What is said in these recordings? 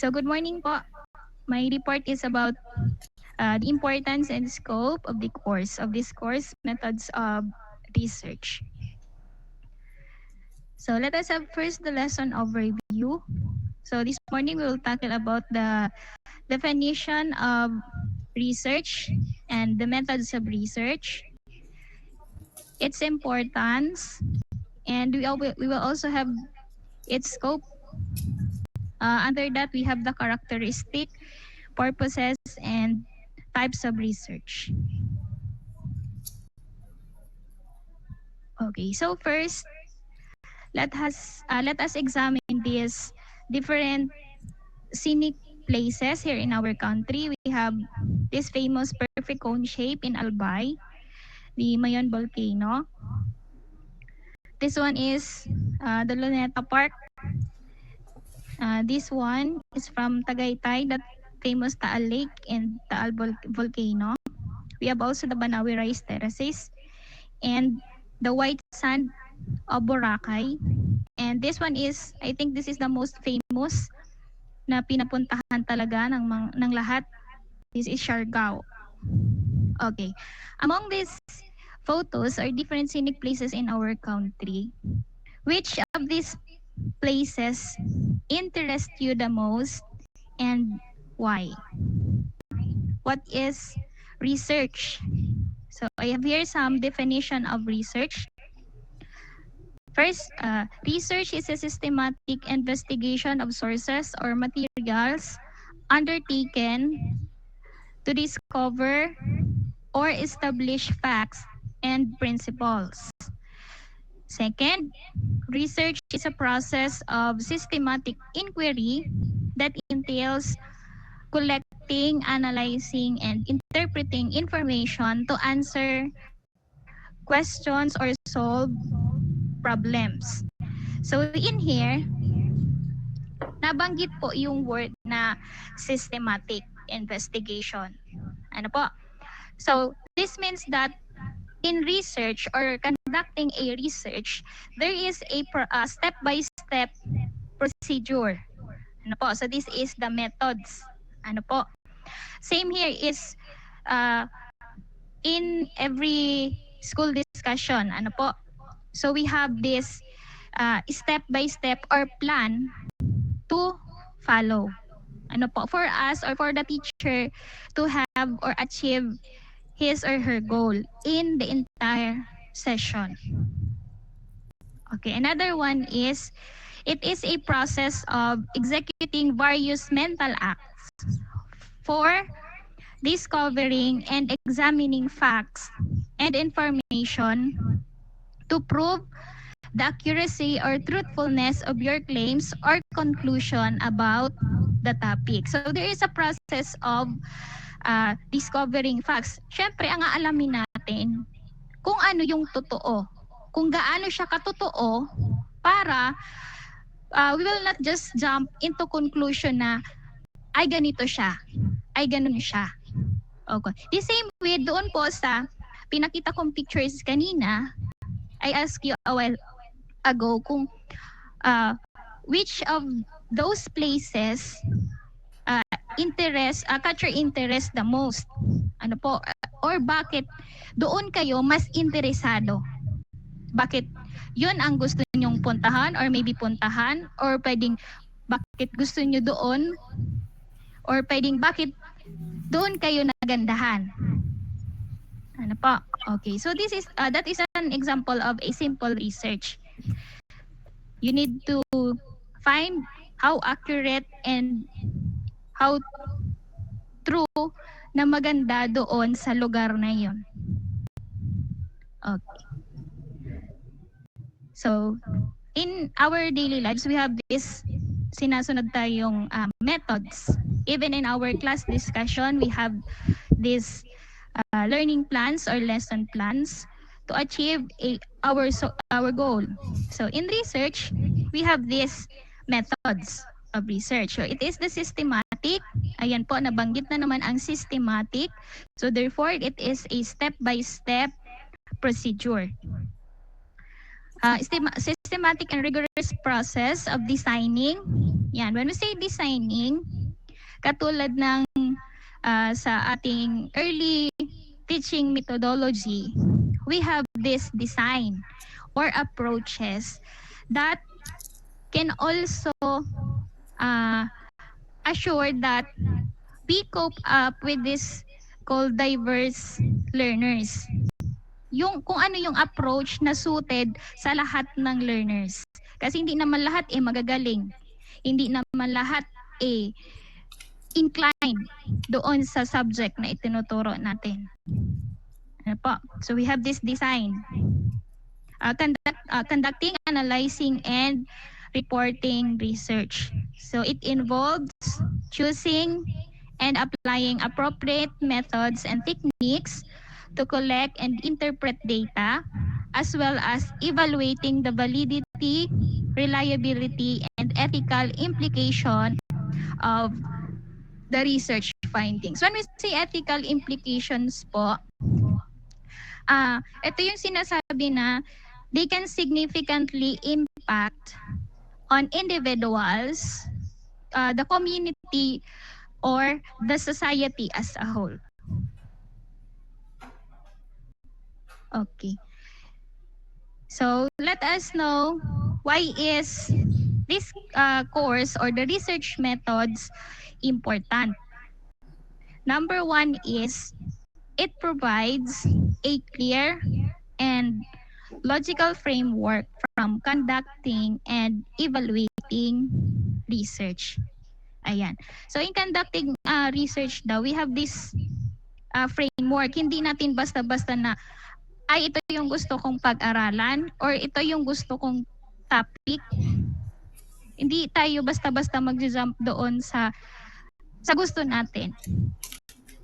So good morning po. My report is about the importance and scope of this course, methods of research. So let us have first the lesson overview. So this morning we will tackle about the definition of research and the methods of research, its importance, and we will also have its scope. Under that, we have the characteristic, purposes, and types of research. Okay, so first, let us examine these different scenic places here in our country. We have this famous perfect cone shape in Albay, the Mayon volcano. This one is the Luneta Park. This one is from Tagaytay, that famous Taal Lake and Taal volcano. We have also the Banawi Rice Terraces and the white sand of Boracay. And this one is, I think this is the most famous na pinapuntahan talaga ng lahat. This is Siargao. Okay. Among these photos are different scenic places in our country. Which of these places interest you the most and why? What is research? So I have here some definition of research. First, research is a systematic investigation of sources or materials undertaken to discover or establish facts and principles. Second, research is a process of systematic inquiry that entails collecting, analyzing, and interpreting information to answer questions or solve problems. So in here, nabanggit po yung word na systematic investigation. Ano po? So this means that in research or conducting a research, there is a step-by-step procedure. Ano po? So this is the methods. Ano po? Same here is in every school discussion. Ano po? So we have this step-by-step or plan to follow. Ano po? For us or for the teacher to have or achieve his or her goal in the entire session. Okay, another one is, it is a process of executing various mental acts for discovering and examining facts and information to prove the accuracy or truthfulness of your claims or conclusion about the topic. So there is a process of discovering facts. Siyempre, ang aalamin natin kung ano yung totoo. Kung gaano siya katotoo para we will not just jump into conclusion na ay ganito siya, ay ganun siya. Okay. The same way doon po sa pinakita kong pictures kanina, I asked you a while ago kung which of those places capture interest the most. Ano po? Or bakit doon kayo mas interesado? Bakit yun ang gusto nyong puntahan or maybe puntahan? Or pwedeng bakit gusto nyo doon? Or pwedeng bakit doon kayo nagandahan? Ano po? Okay, so this is that is an example of a simple research. You need to find how accurate and how true na maganda doon sa lugar na yun. Okay. So, in our daily lives, we have this sinasunod tayong methods. Even in our class discussion, we have these learning plans or lesson plans to achieve our goal. So in research, we have these methods of research. So it is the systematic. Ayan po, nabanggit na naman ang systematic. So therefore, it is a step-by-step procedure. systematic and rigorous process of designing. Yan, when we say designing, katulad ng sa ating early teaching methodology, we have this design or approaches that can also assure that we cope up with this called diverse learners. Yung kung ano yung approach na suited sa lahat ng learners. Kasi hindi naman lahat magagaling. Hindi naman lahat inclined doon sa subject na itinuturo natin. Ano po? So we have this design. Conducting, analyzing, and reporting research. So it involves choosing and applying appropriate methods and techniques to collect and interpret data, as well as evaluating the validity, reliability, and ethical implication of the research findings. When we say ethical implications po, ito yung sinasabi na they can significantly impact on individuals, the community, or the society as a whole. Okay. So let us know why is this course or the research methods important. Number one is it provides a clear and logical framework from conducting and evaluating research. Ayan. So in conducting research daw, we have this framework. Hindi natin basta-basta na ay ito yung gusto kong pag-aralan or ito yung gusto kong topic. Hindi tayo basta-basta mag-jump doon sa gusto natin.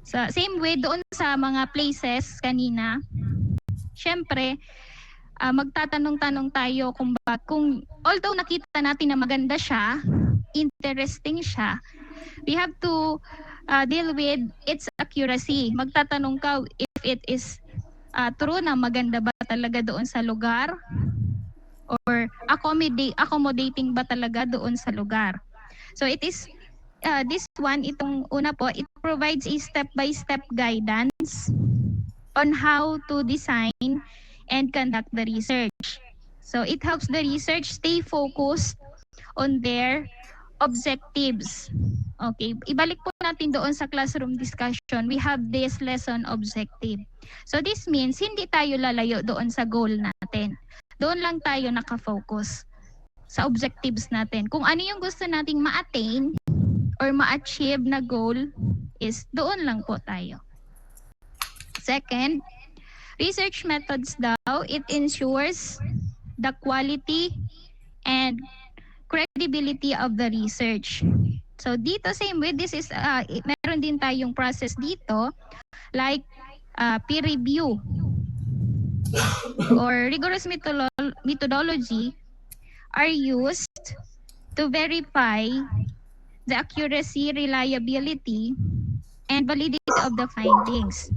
So, same way doon sa mga places kanina, syempre, magtatanong-tanong tayo kung although nakita natin na maganda siya, interesting siya, we have to deal with its accuracy. Magtatanong ka if it is true na maganda ba talaga doon sa lugar or accommodating ba talaga doon sa lugar. So it is this one, itong una po, it provides a step-by-step guidance on how to design and conduct the research. So it helps the research stay focused on their objectives. Okay, ibalik po natin doon sa classroom discussion. We have this lesson objective. So this means hindi tayo lalayo doon sa goal natin. Doon lang tayo nakafocus sa objectives natin. Kung ano yung gusto nating ma-attain or ma-achieve na goal is doon lang po tayo. Second, research methods daw, it ensures the quality and credibility of the research. So dito same way, this is meron din tayong process dito like peer review or rigorous methodology are used to verify the accuracy, reliability, and validity of the findings.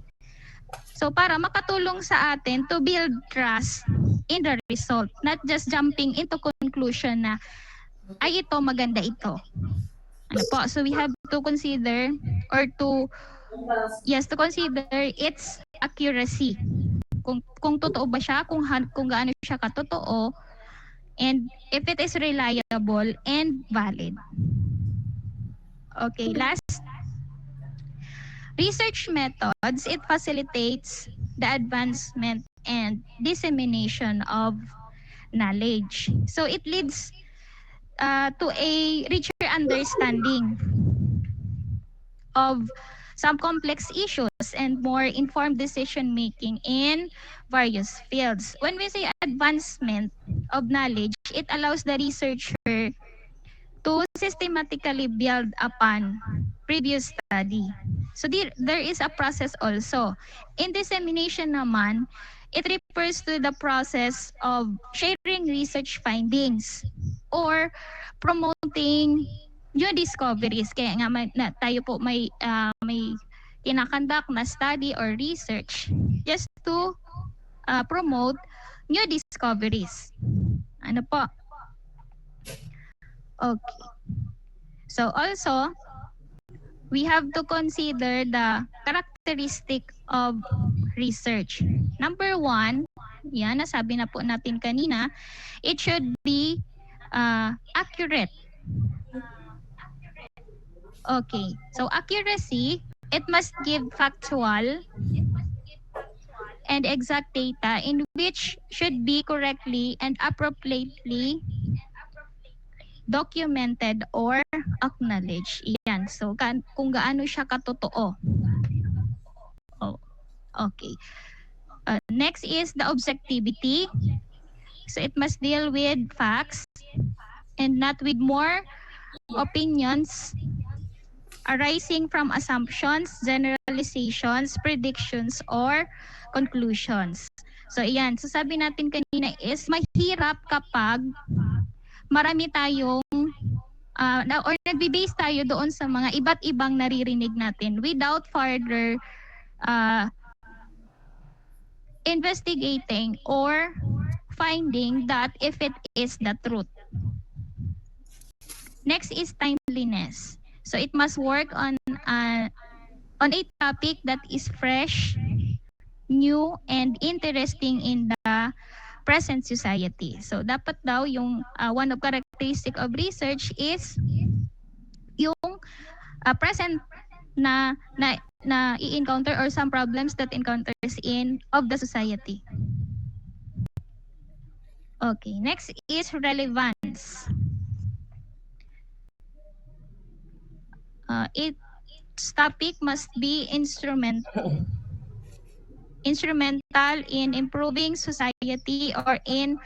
So para makatulong sa atin to build trust in the result, not just jumping into conclusion na ay ito maganda ito. Ano po? So we have to consider or to consider its accuracy. Kung totoo ba siya, kung gaano siya katotoo, and if it is reliable and valid. Okay, last. Research methods, it facilitates the advancement and dissemination of knowledge. So it leads to a richer understanding of some complex issues and more informed decision making in various fields. When we say advancement of knowledge, it allows the researcher to systematically build upon previous study. So there is a process also. In dissemination naman, it refers to the process of sharing research findings or promoting new discoveries. Kaya nga tayo po may kinakandak na study or research just to promote new discoveries. Ano po? Okay. So also, we have to consider the characteristic of research. Number one, yan, nasabi na po natin kanina, it should be accurate. Okay, so accuracy, it must give factual and exact data in which should be correctly and appropriately documented or acknowledged. Yan. So, kung gaano siya katotoo. Oh, okay. Next is the objectivity. So, it must deal with facts and not with more opinions arising from assumptions, generalizations, predictions, or conclusions. So, iyan. So, sabi natin kanina is mahirap kapag marami tayong or nagbe-base tayo doon sa mga iba't ibang naririnig natin without further investigating or finding that if it is the truth. Next is timeliness. So it must work on a topic that is fresh, new, and interesting in the present society. So dapat daw yung one of characteristic of research is yung present na i-encounter or some problems that encounters in of the society. Okay, next is relevance. Its topic must be instrumental in improving society or in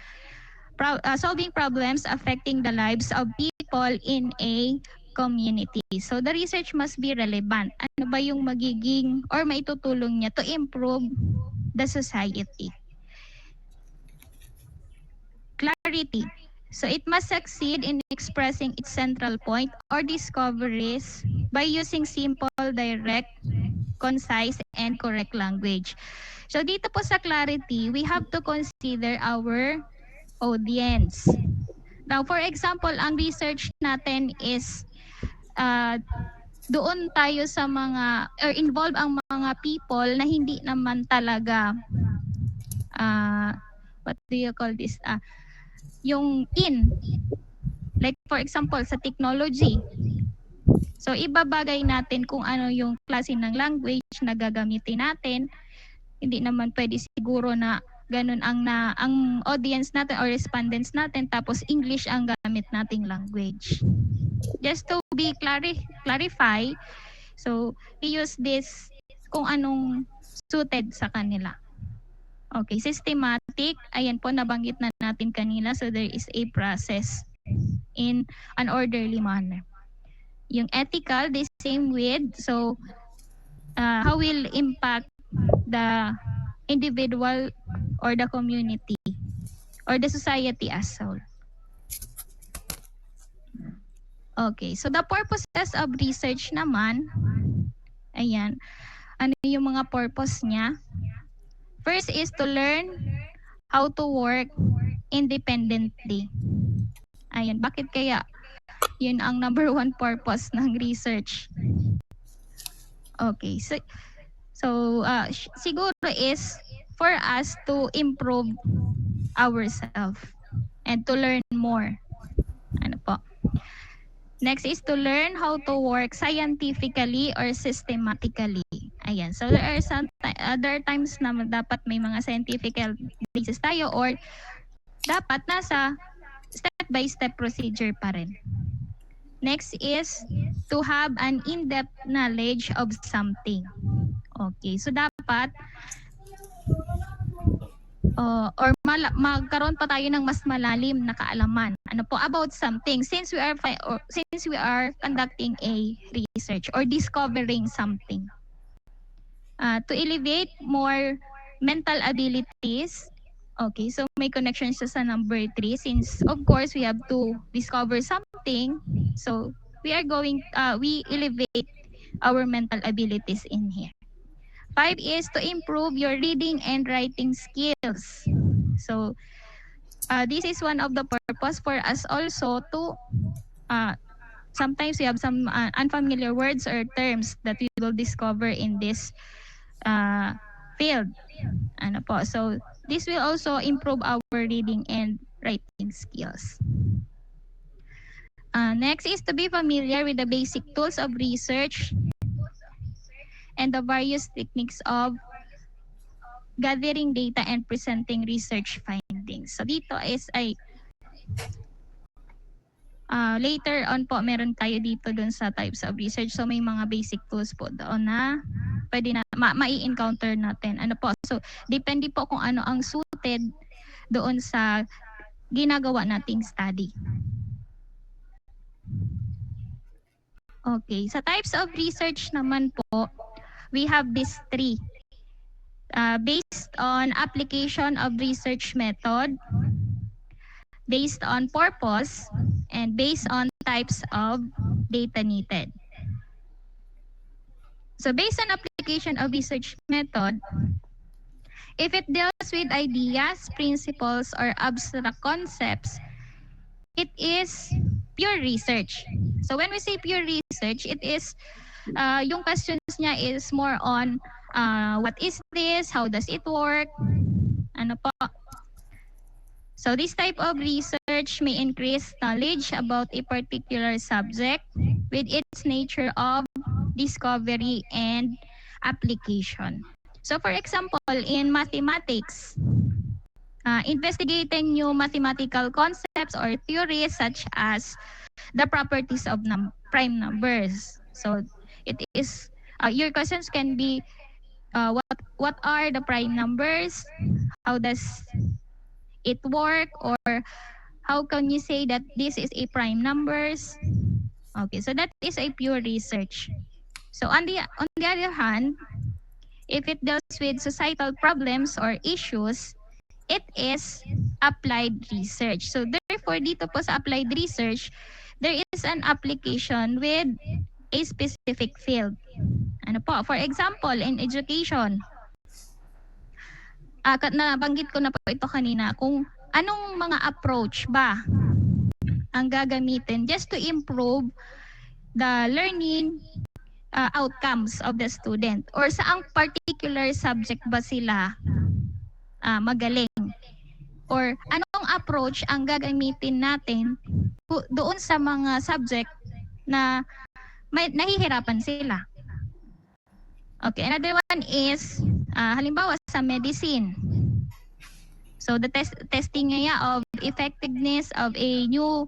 solving problems affecting the lives of people in a community. So the research must be relevant. Ano ba yung magiging or maitutulong niya to improve the society? Clarity. So it must succeed in expressing its central point or discoveries by using simple, direct, concise, and correct language. So dito po sa clarity, we have to consider our audience. Now, for example, ang research natin is doon tayo sa mga, or involve ang mga people na hindi naman talaga, what do you call this? Yung like for example, sa technology. So, ibabagay natin kung ano yung klase ng language na gagamitin natin. Hindi naman pwede siguro na ganun ang audience natin or respondents natin tapos English ang gamit nating language. Just to be clarify, so we use this kung anong suited sa kanila. Okay, systematic, ayan po nabanggit na natin kanina, so there is a process in an orderly manner. Yung ethical, the same with, so how will impact the individual or the community or the society as whole. Okay, so the purposes of research naman, ayan, ano yung mga purpose niya? First is to learn how to work independently. Ayan, bakit kaya yun ang number one purpose ng research? Okay, so siguro is for us to improve ourselves and to learn more. Ano po? Next is to learn how to work scientifically or systematically. Ayan. So there are some other times na dapat may mga scientific basis tayo or dapat nasa step-by-step procedure pa rin. Next is to have an in-depth knowledge of something. Okay. So dapat or magkaroon pa tayo ng mas malalim na kaalaman ano po about something since we are conducting a research or discovering something to elevate more mental abilities. Okay, so may connection siya sa number 3 since of course we have to discover something, so we elevate our mental abilities in here. 5 is to improve your reading and writing skills. So, This is one of the purpose for us also to sometimes we have some unfamiliar words or terms that we will discover in this field. Ano po? So this will also improve our reading and writing skills. Next is to be familiar with the basic tools of research and the various techniques of gathering data and presenting research findings. So dito is ay later on po meron tayo dito dun sa types of research. So may mga basic tools po doon na pwede na mai-encounter natin. Ano po? So depende po kung ano ang suited doon sa ginagawa nating study. Okay, sa types of research naman po, we have these three. Based on application of research method, based on purpose, and based on types of data needed. So based on application of research method, if it deals with ideas, principles, or abstract concepts, it is pure research. So when we say pure research, it is, yung questions niya is more on what is this, how does it work, ano po. So this type of research may increase knowledge about a particular subject with its nature of discovery and application. So for example, in mathematics, investigating new mathematical concepts or theories such as the properties of prime numbers. So it is, your questions can be, what are the prime numbers? How does it work? Or how can you say that this is a prime numbers? Okay, so that is a pure research. So on the other hand, if it deals with societal problems or issues, it is applied research. So therefore, dito po sa applied research, there is an application with a specific field. Ano po? For example, in education, nabanggit ko na po ito kanina, kung anong mga approach ba ang gagamitin just to improve the learning outcomes of the student, or saang particular subject ba sila magaling, or anong approach ang gagamitin natin doon sa mga subject na nahihirapan sila. Okay, another one is halimbawa sa medicine. So the testing nga of effectiveness of a new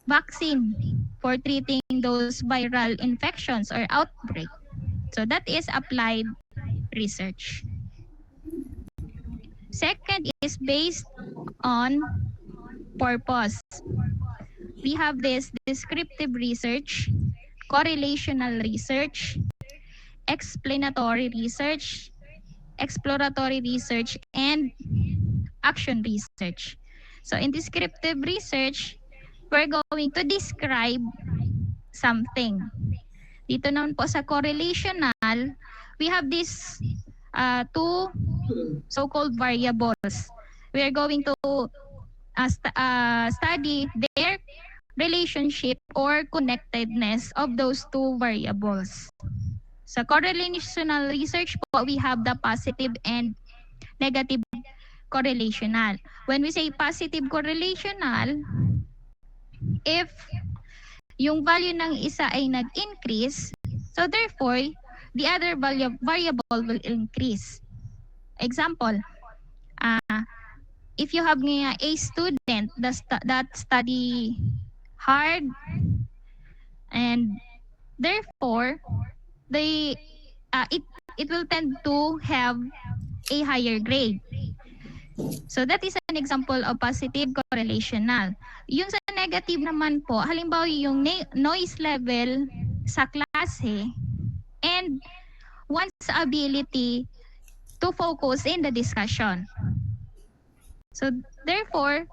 vaccine for treating those viral infections or outbreak. So that is applied research. Second is based on purpose. We have this descriptive research, correlational research, explanatory research, exploratory research, and action research. So in descriptive research, we're going to describe something. Dito naman po sa correlational, we have these two so-called variables. We are going to study their relationship or connectedness of those two variables. Sa correlational research po, we have the positive and negative correlational. When we say positive correlational, if yung value ng isa ay nag-increase, so therefore, the other variable will increase. Example, if you have a student that study hard, and therefore, it will tend to have a higher grade. So that is an example of positive correlational. Yung sa negative naman po, halimbawa yung noise level sa klase and one's ability to focus in the discussion. So therefore,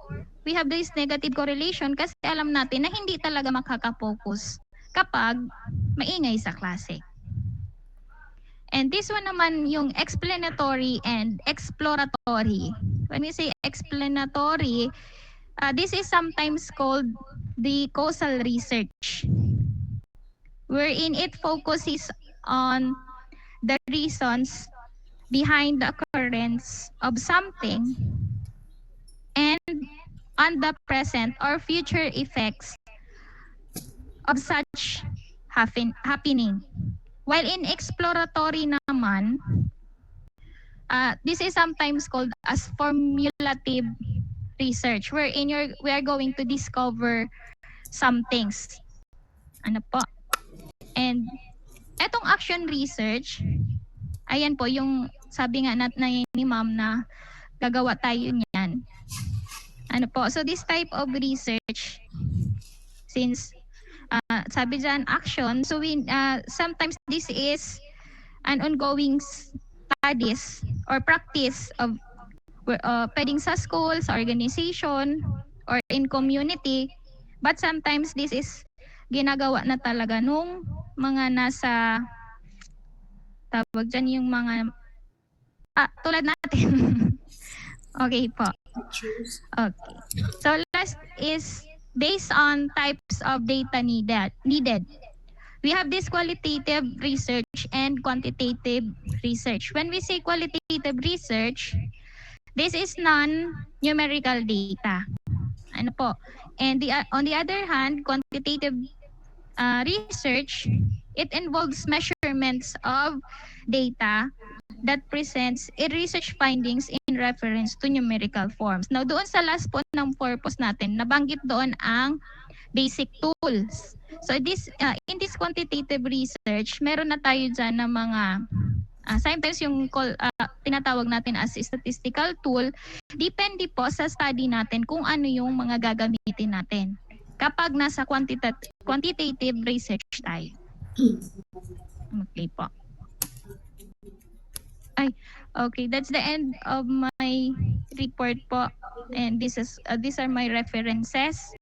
we have this negative correlation kasi alam natin na hindi talaga makaka-focus kapag maingay sa klase. And this one naman yung explanatory and exploratory. When we say explanatory, this is sometimes called the causal research, wherein it focuses on the reasons behind the occurrence of something and on the present or future effects of such happening. While in exploratory naman, this is sometimes called as formulative research, wherein we are going to discover some things. Ano po? And etong action research, ayan po yung sabi nga ni ma'am na gagawa tayo niyan. Ano po? So this type of research, since sabi dyan action, so sometimes this is an ongoing studies or practice of pwedeng sa school, sa organization, or in community. But sometimes this is ginagawa na talaga nung mga nasa tawag dyan yung mga tulad natin. Okay po. Okay. So last is based on types of data needed. We have this qualitative research and quantitative research. When we say qualitative research, this is non-numerical data. Ano po? And on the other hand, quantitative research, it involves measurements of data that presents research findings in reference to numerical forms. Now, doon sa last po ng purpose natin, nabanggit doon ang basic tools. So in this quantitative research, meron na tayo dyan ng mga sometimes yung tinatawag natin as statistical tool, depende po sa study natin kung ano yung mga gagamitin natin kapag nasa quantitative research tayo. Okay po. Okay, that's the end of my report po. And these are my references.